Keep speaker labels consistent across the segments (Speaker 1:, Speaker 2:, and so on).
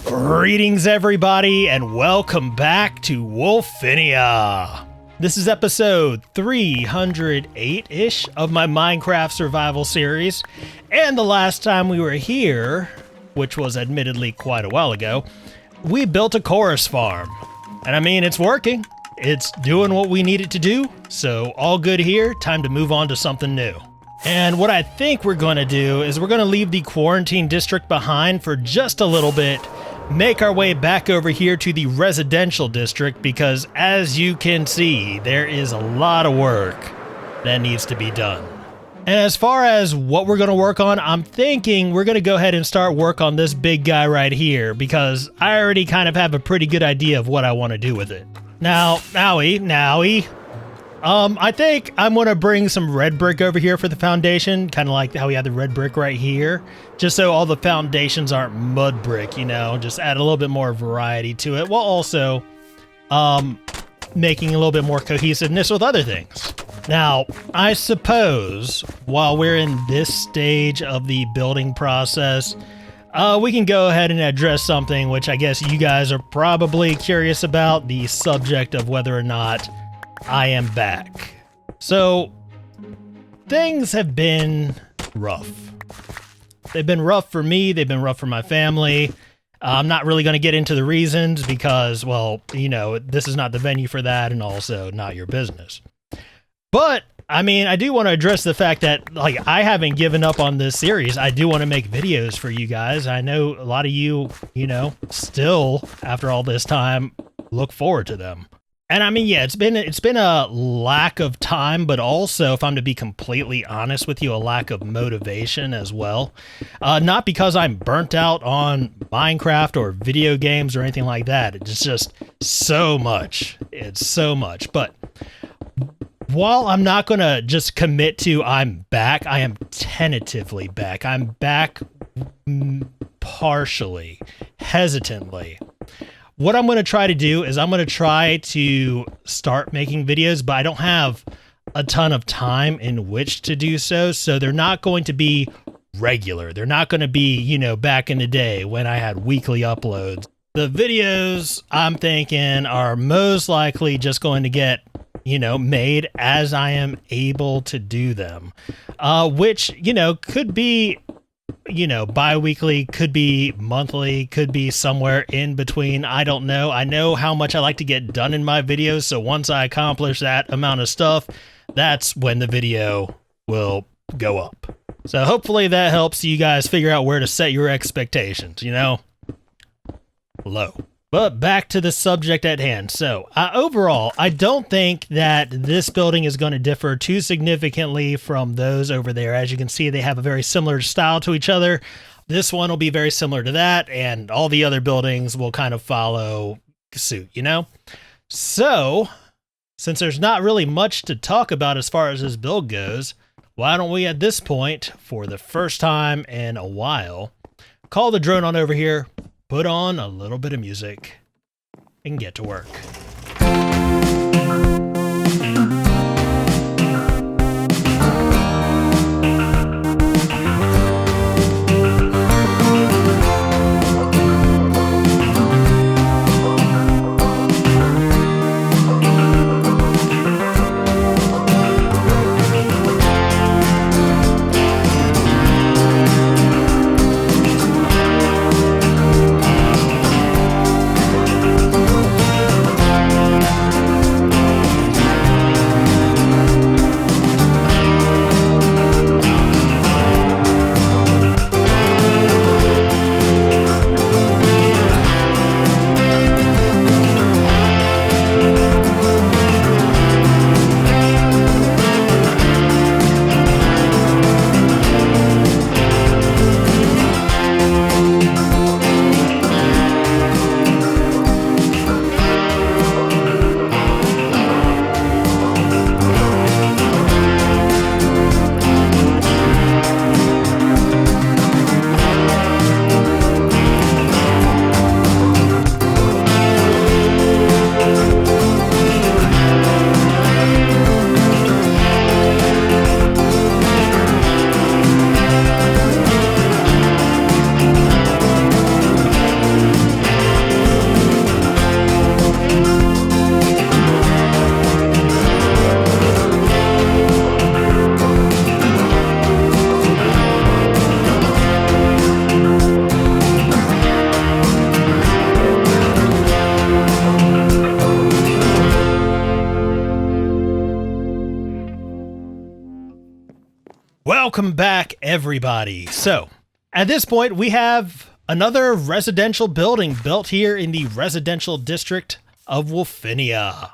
Speaker 1: Greetings, everybody, and welcome back to Wolfinia. This is episode 308-ish of my Minecraft survival series, and the last time we were here, which was admittedly quite a while ago, we built a chorus farm. And I mean, it's working. It's doing what we need it to do, so all good here. Time to move on to something new. And what I think we're going to do is we're going to leave the quarantine district behind for just a little bit, make our way back over here to the residential district, because as you can see, there is a lot of work that needs to be done. And as far as what we're going to work on, I'm thinking we're going to go ahead and start work on this big guy right here, because I already kind of have a pretty good idea of what I want to do with it. Now, I think I'm going to bring some red brick over here for the foundation, kind of like how we have the red brick right here, just so all the foundations aren't mud brick, you know, just add a little bit more variety to it, while also making a little bit more cohesiveness with other things. Now, I suppose while we're in this stage of the building process, we can go ahead and address something which I guess you guys are probably curious about, the subject of whether or not I am back. So, things have been rough. They've been rough for me, they've been rough for my family. I'm not really going to get into the reasons because, well, you know, this is not the venue for that, and also not your business. But, I mean, I do want to address the fact that, like, I haven't given up on this series. I do want to make videos for you guys. I know a lot of you, you know, still, after all this time, look forward to them. And I mean, yeah, it's been a lack of time, but also, if I'm to be completely honest with you, a lack of motivation as well. Not because I'm burnt out on Minecraft or video games or anything like that. It's just so much. It's so much. But while I'm not going to just commit to I'm back, I am tentatively back. I'm back partially, hesitantly. What I'm going to try to do is I'm going to try to start making videos, but I don't have a ton of time in which to do so. So they're not going to be regular. They're not going to be, you know, back in the day when I had weekly uploads. The videos I'm thinking are most likely just going to get, you know, made as I am able to do them, which, you know, could be, you know, bi-weekly, could be monthly, could be somewhere in between. I don't know. I know how much I like to get done in my videos, so once I accomplish that amount of stuff, that's when the video will go up. So hopefully that helps you guys figure out where to set your expectations, you know? Low. But back to the subject at hand. So overall, I don't think that this building is going to differ too significantly from those over there. As you can see, they have a very similar style to each other. This one will be very similar to that, and all the other buildings will kind of follow suit, you know? So, since there's not really much to talk about as far as this build goes, why don't we at this point, for the first time in a while, call the drone on over here, put on a little bit of music, and get to work. Welcome back, everybody. So, at this point, we have another residential building built here in the residential district of Wolfinia.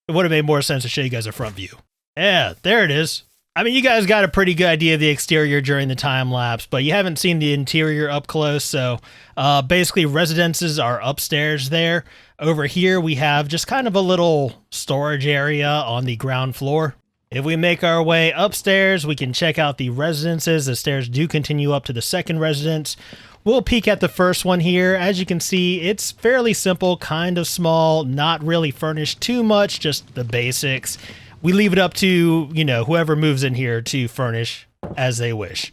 Speaker 1: It would have made more sense to show you guys a front view. Yeah, there it is. I mean, you guys got a pretty good idea of the exterior during the time lapse, but you haven't seen the interior up close. So, basically, residences are upstairs there. Over here, we have just kind of a little storage area on the ground floor. If we make our way upstairs, we can check out the residences. The stairs do continue up to the second residence. We'll peek at the first one here. As you can see, it's fairly simple, kind of small, not really furnished too much, just the basics. We leave it up to, whoever moves in here to furnish as they wish.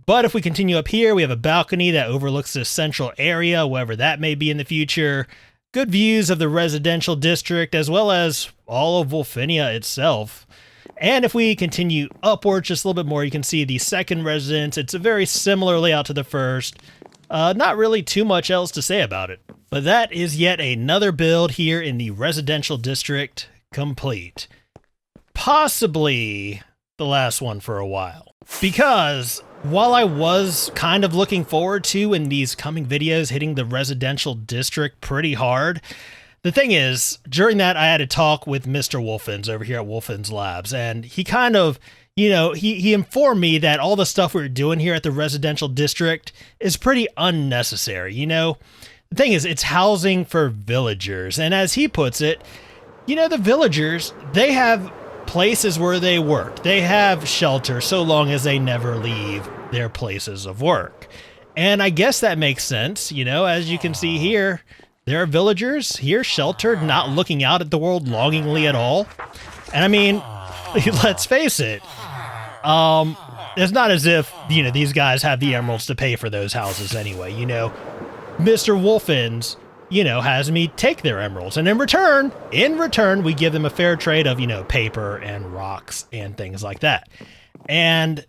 Speaker 1: But if we continue up here, we have a balcony that overlooks this central area, wherever that may be in the future. Good views of the residential district, as well as all of Wolfinia itself. And if we continue upward just a little bit more, you can see the second residence. It's a very similar layout to the first. Not really too much else to say about it. But that is yet another build here in the residential district complete. Possibly the last one for a while. Because while I was kind of looking forward to in these coming videos hitting the residential district pretty hard, the thing is, during that, I had a talk with Mr. Wolfens over here at Wolfens Labs, and he kind of, he informed me that all the stuff we were doing here at the residential district is pretty unnecessary, The thing is, it's housing for villagers, and as he puts it, the villagers, they have places where they work. They have shelter so long as they never leave their places of work. And I guess that makes sense, as you can see here. There are villagers here sheltered, not looking out at the world longingly at all. And I mean, let's face it, it's not as if, these guys have the emeralds to pay for those houses anyway, Mr. Wolfens, has me take their emeralds. And in return, we give them a fair trade of, paper and rocks and things like that. And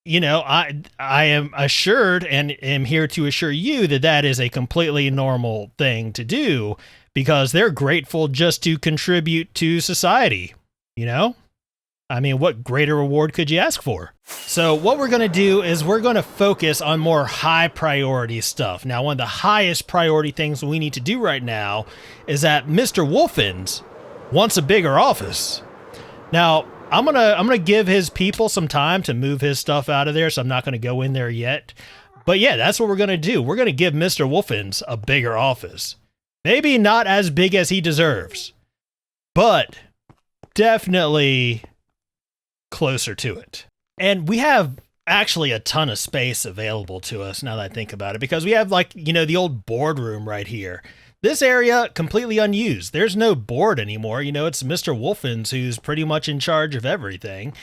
Speaker 1: I am assured and am here to assure you that that is a completely normal thing to do because they're grateful just to contribute to society, I mean, what greater reward could you ask for? So what we're going to do is we're going to focus on more high priority stuff. Now, one of the highest priority things we need to do right now is that Mr. Wolfens wants a bigger office. Now, I'm gonna give his people some time to move his stuff out of there, so I'm not gonna go in there yet. But yeah, that's what we're gonna do. We're gonna give Mr. Wolfens a bigger office. Maybe not as big as he deserves, but definitely closer to it. And we have actually a ton of space available to us now that I think about it, because we have the old boardroom right here. This area completely unused. There's no board anymore. It's Mr. Wolfens who's pretty much in charge of everything.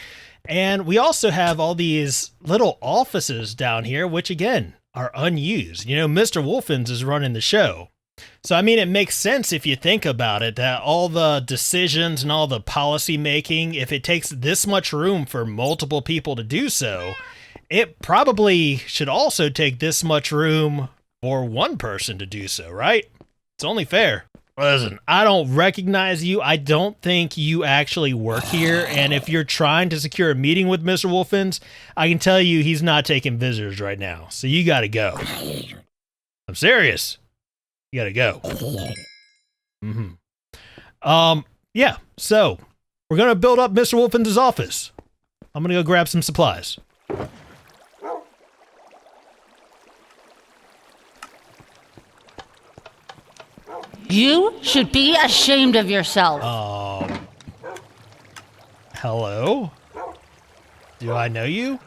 Speaker 1: And we also have all these little offices down here, which again are unused. Mr. Wolfens is running the show. So, I mean, it makes sense if you think about it, that all the decisions and all the policy making, if it takes this much room for multiple people to do so, it probably should also take this much room for one person to do so, right? It's only fair. Listen, I don't recognize you. I don't think you actually work here. And if you're trying to secure a meeting with Mr. Wolfens, I can tell you he's not taking visitors right now. So you got to go. I'm serious. You got to go. Yeah. So we're going to build up Mr. Wolfens' office. I'm going to go grab some supplies.
Speaker 2: You should be ashamed of yourself.
Speaker 1: Hello? Do I know you?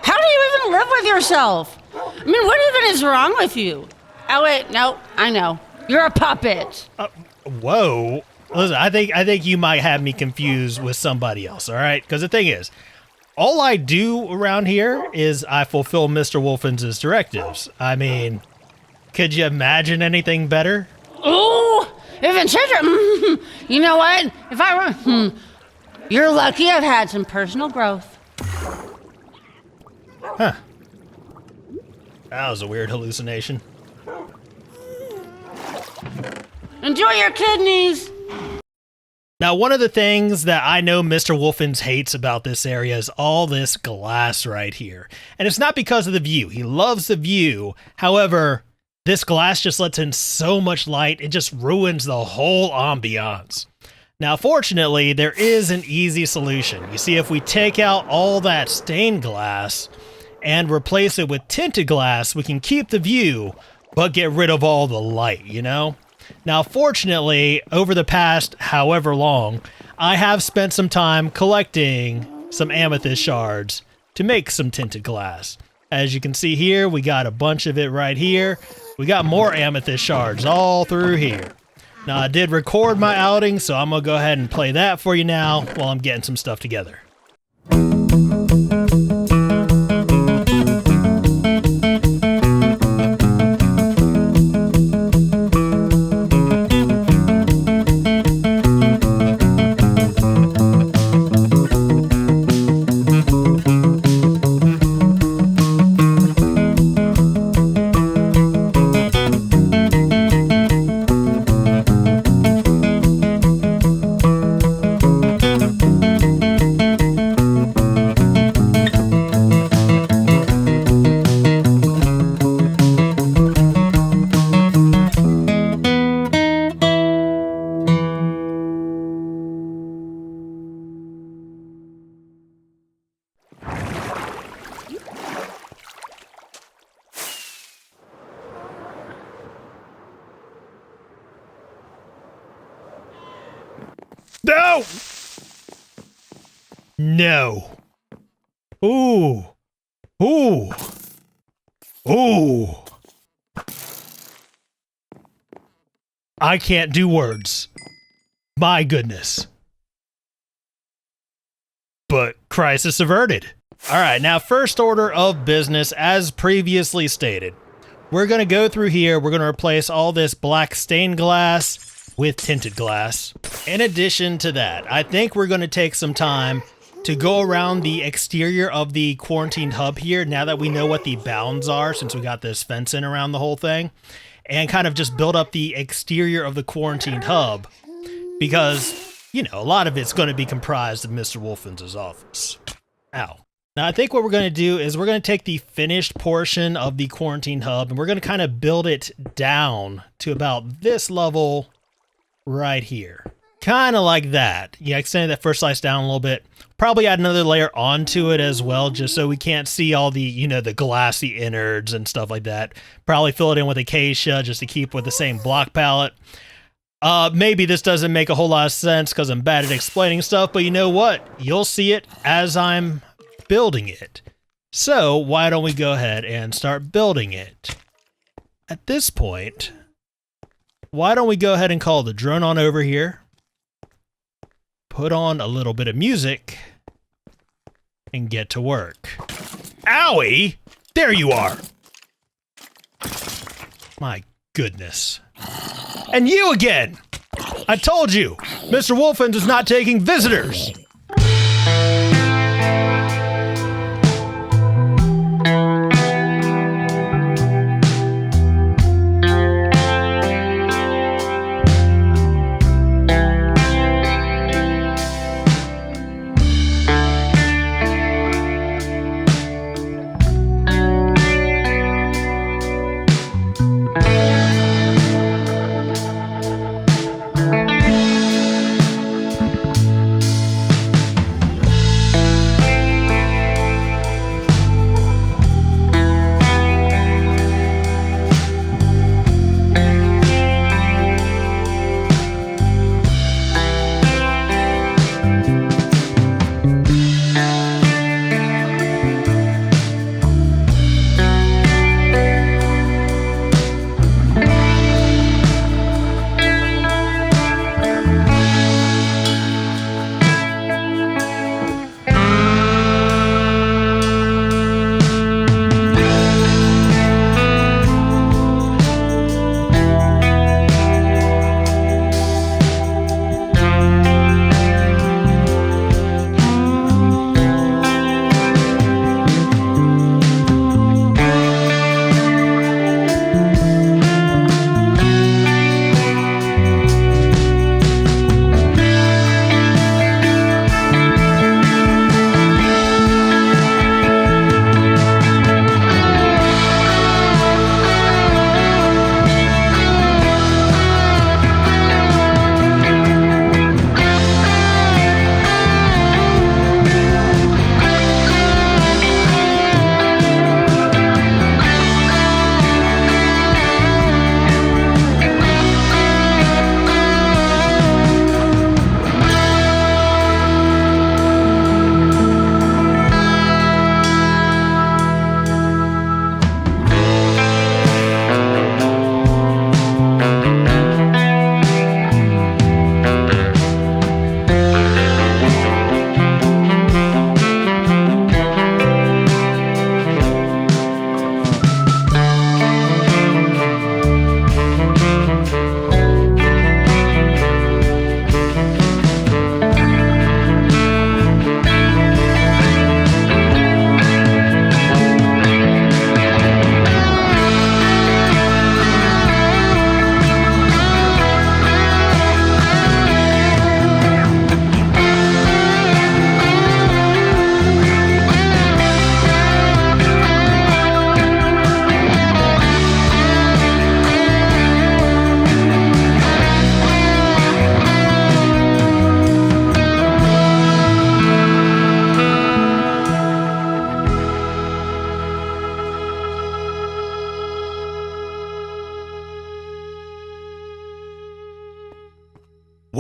Speaker 2: How do you even live with yourself? I mean, what even is wrong with you? Oh, wait, no, I know. You're a puppet.
Speaker 1: Whoa. Listen, I think you might have me confused with somebody else, all right? Because the thing is, all I do around here is I fulfill Mr. Wolfens' directives. I mean, could you imagine anything better?
Speaker 2: Ooh, even children. You know what? If I were, you're lucky I've had some personal growth.
Speaker 1: Huh. That was a weird hallucination.
Speaker 2: Enjoy your kidneys.
Speaker 1: Now, one of the things that I know Mr. Wolfens hates about this area is all this glass right here. And it's not because of the view. He loves the view. However, this glass just lets in so much light, it just ruins the whole ambiance. Now, fortunately, there is an easy solution. You see, if we take out all that stained glass and replace it with tinted glass, we can keep the view, but get rid of all the light, you know? Now, fortunately, over the past however long, I have spent some time collecting some amethyst shards to make some tinted glass. As you can see here, we got a bunch of it right here. We got more amethyst shards all through here. Now, I did record my outing, so I'm going to go ahead and play that for you now while I'm getting some stuff together. No! No. Ooh. Ooh. Ooh. I can't do words. My goodness. But crisis averted. All right, now first order of business, as previously stated. We're going to go through here. We're going to replace all this black stained glass with tinted glass. In addition to that, I think we're going to take some time to go around the exterior of the quarantined hub here, now that we know what the bounds are, since we got this fence in around the whole thing, and kind of just build up the exterior of the quarantined hub, because, you know, a lot of it's going to be comprised of Mr. Wolfens' office. Ow. Now, I think what we're going to do is we're going to take the finished portion of the quarantine hub, and we're going to kind of build it down to about this level right here. Kind of like that. Yeah, extending that first slice down a little bit. Probably add another layer onto it as well, just so we can't see all the, you know, the glassy innards and stuff like that. Probably fill it in with acacia just to keep with the same block palette. Maybe this doesn't make a whole lot of sense because I'm bad at explaining stuff, but you know what? You'll see it as I'm building it. So why don't we go ahead and start building it? At this point, why don't we go ahead and call the drone on over here, put on a little bit of music, and get to work. Owie! There you are! My goodness. And you again! I told you, Mr. Wolfens is not taking visitors!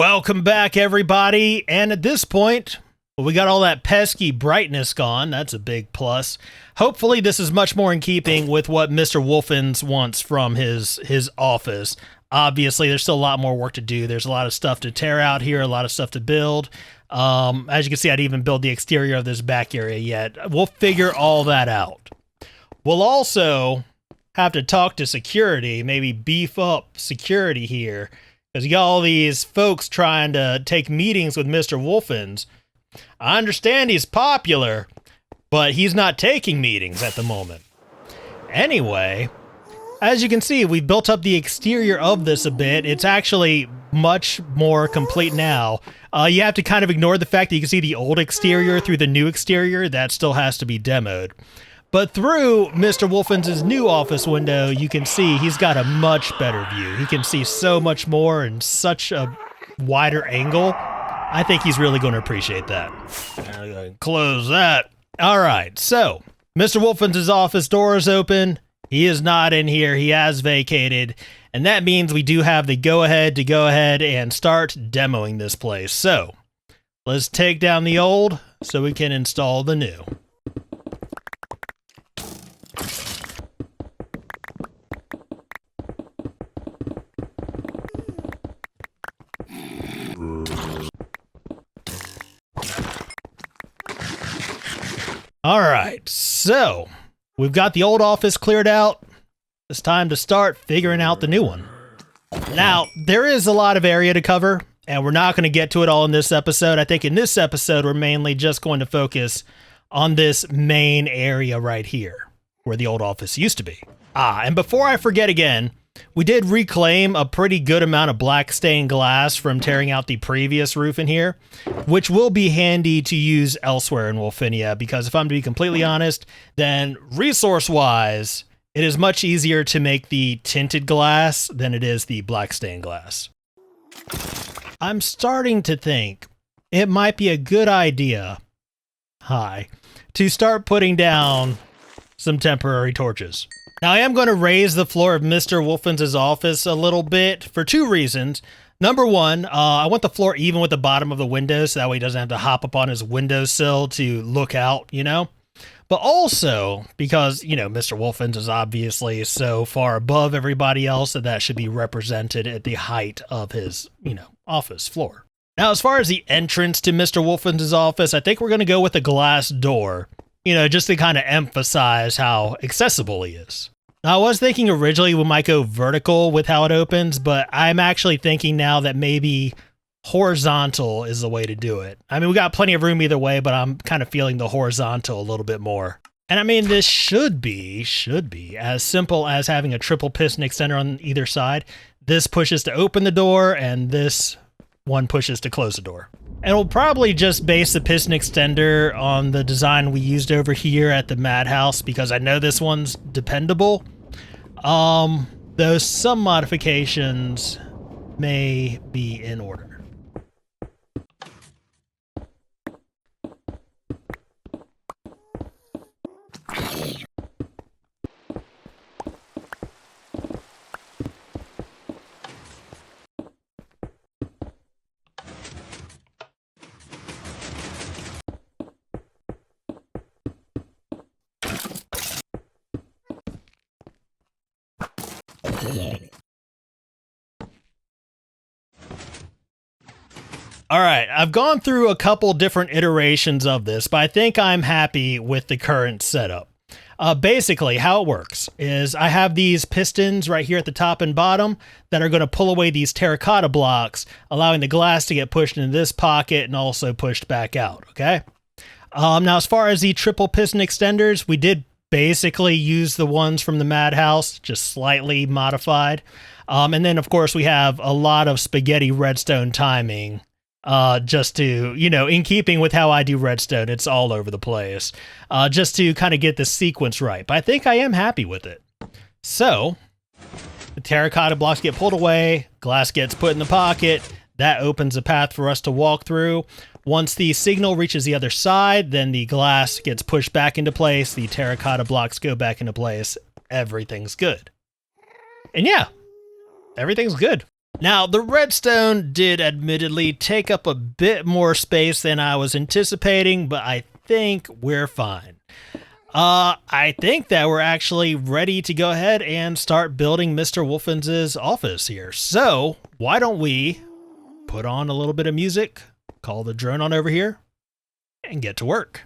Speaker 1: Welcome back, everybody. And at this point, well, we got all that pesky brightness gone. That's a big plus. Hopefully, this is much more in keeping with what Mr. Wolfens wants from his office. Obviously, there's still a lot more work to do. There's a lot of stuff to tear out here, a lot of stuff to build. As you can see, I didn't even build the exterior of this back area yet. We'll figure all that out. We'll also have to talk to security, maybe beef up security here. Because you got all these folks trying to take meetings with Mr. Wolfens. I understand he's popular, but he's not taking meetings at the moment. Anyway, as you can see, we've built up the exterior of this a bit. It's actually much more complete now. You have to kind of ignore the fact that you can see the old exterior through the new exterior. That still has to be demoed. But through Mr. Wolfens' new office window, you can see he's got a much better view. He can see so much more and such a wider angle. I think he's really going to appreciate that. Close that. All right, so Mr. Wolfens' office door is open. He is not in here. He has vacated. And that means we do have the go-ahead to go ahead and start demoing this place. So let's take down the old so we can install the new. All right, so we've got the old office cleared out. It's time to start figuring out the new one. Now, there is a lot of area to cover, and we're not going to get to it all in this episode. I think in this episode, we're mainly just going to focus on this main area right here, where the old office used to be. And before I forget again, we did reclaim a pretty good amount of black stained glass from tearing out the previous roof in here, which will be handy to use elsewhere in Wolfinia, because if I'm to be completely honest, then resource-wise, it is much easier to make the tinted glass than it is the black stained glass. I'm starting to think it might be a good idea, to start putting down some temporary torches. Now, I am going to raise the floor of Mr. Wolfens' office a little bit for two reasons. Number one, I want the floor even with the bottom of the window, so that way he doesn't have to hop up on his windowsill to look out, you know? But also, because, you know, Mr. Wolfens is obviously so far above everybody else that should be represented at the height of his, you know, office floor. Now, as far as the entrance to Mr. Wolfens' office, I think we're going to go with a glass door. You know, just to kind of emphasize how accessible he is. Now, I was thinking originally we might go vertical with how it opens, but I'm actually thinking now that maybe horizontal is the way to do it. I mean, we got plenty of room either way, but I'm kind of feeling the horizontal a little bit more. And I mean, this should be as simple as having a triple piston extender on either side. This pushes to open the door, and this one pushes to close the door. And we'll probably just base the piston extender on the design we used over here at the Madhouse, because I know this one's dependable. Though some modifications may be in order. All right, I've gone through a couple different iterations of this, but I think I'm happy with the current setup. Basically, how it works is I have these pistons right here at the top and bottom that are going to pull away these terracotta blocks, allowing the glass to get pushed into this pocket and also pushed back out, okay? Now, as far as the triple piston extenders, we did basically use the ones from the Madhouse, just slightly modified. And then, of course, we have a lot of spaghetti redstone timing. Just to, you know, in keeping with how I do redstone, it's all over the place, just to kind of get the sequence right. But I think I am happy with it. So, the terracotta blocks get pulled away, glass gets put in the pocket, that opens a path for us to walk through. Once the signal reaches the other side, then the glass gets pushed back into place, the terracotta blocks go back into place, everything's good. And yeah, everything's good. Now, the redstone did admittedly take up a bit more space than I was anticipating, but I think we're fine. I think that we're actually ready to go ahead and start building Mr. Wolfens' office here. So, why don't we put on a little bit of music, call the drone on over here, and get to work.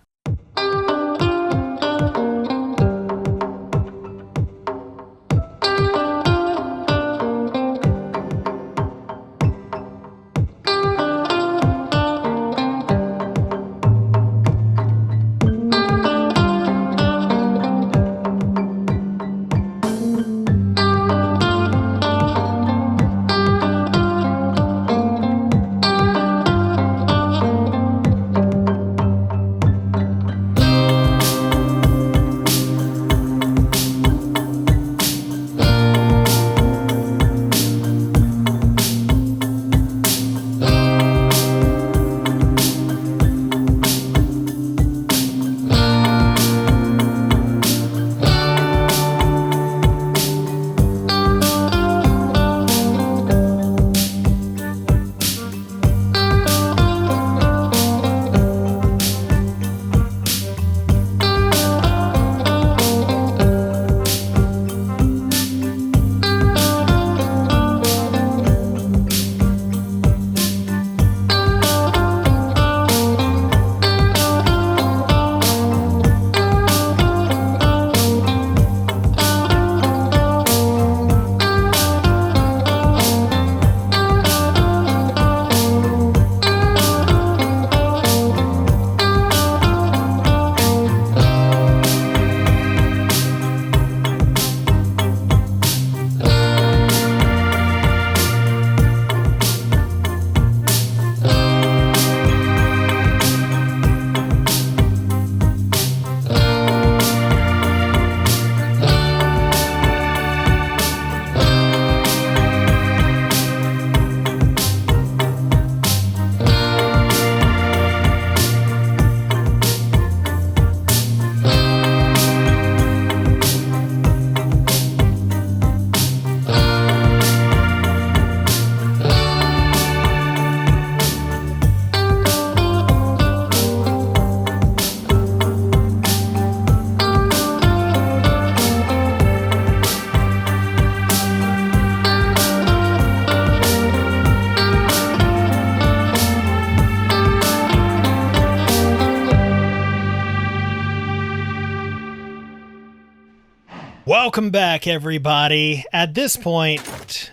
Speaker 1: Welcome back, everybody. At this point,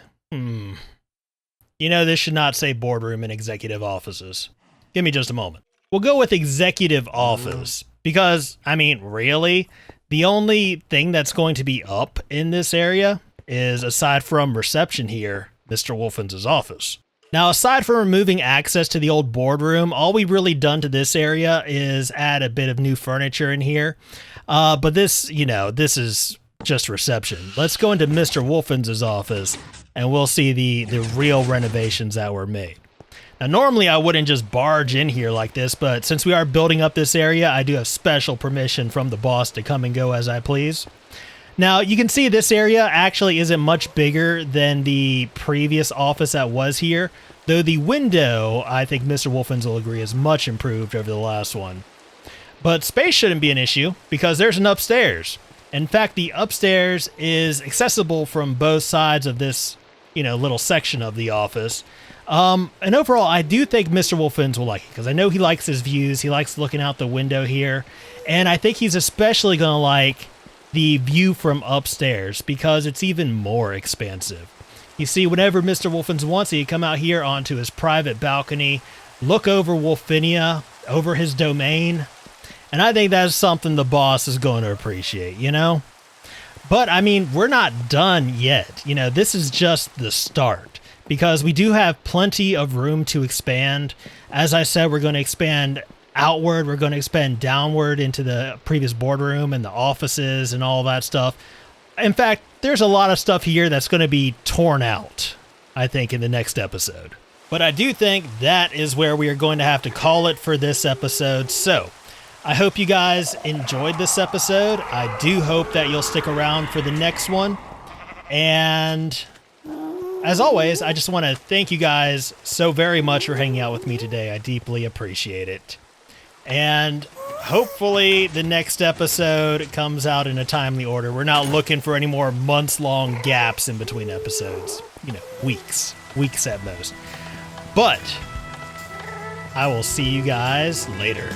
Speaker 1: this should not say boardroom and executive offices. Give me just a moment. We'll go with executive office because, really, the only thing that's going to be up in this area is, aside from reception here, Mr. Wolfens' office. Now, aside from removing access to the old boardroom, all we've really done to this area is add a bit of new furniture in here. But this is just reception. Let's go into Mr. Wolfens' office and we'll see the real renovations that were made. Now, normally I wouldn't just barge in here like this, but since we are building up this area, I do have special permission from the boss to come and go as I please. Now, you can see this area actually isn't much bigger than the previous office that was here, though the window, I think Mr. Wolfens will agree, is much improved over the last one. But space shouldn't be an issue because there's an upstairs. In fact, the upstairs is accessible from both sides of this, little section of the office. And overall, I do think Mr. Wolfens will like it because I know he likes his views. He likes looking out the window here. And I think he's especially going to like the view from upstairs because it's even more expansive. You see, whenever Mr. Wolfens wants, he can come out here onto his private balcony, look over Wolfinia, over his domain. And I think that's something the boss is going to appreciate, But, we're not done yet. This is just the start because we do have plenty of room to expand. As I said, we're going to expand outward. We're going to expand downward into the previous boardroom and the offices and all that stuff. In fact, there's a lot of stuff here that's going to be torn out, I think, in the next episode. But I do think that is where we are going to have to call it for this episode. So, I hope you guys enjoyed this episode. I do hope that you'll stick around for the next one. And as always, I just want to thank you guys so very much for hanging out with me today. I deeply appreciate it. And hopefully the next episode comes out in a timely order. We're not looking for any more months-long gaps in between episodes. You know, weeks at most. But I will see you guys later.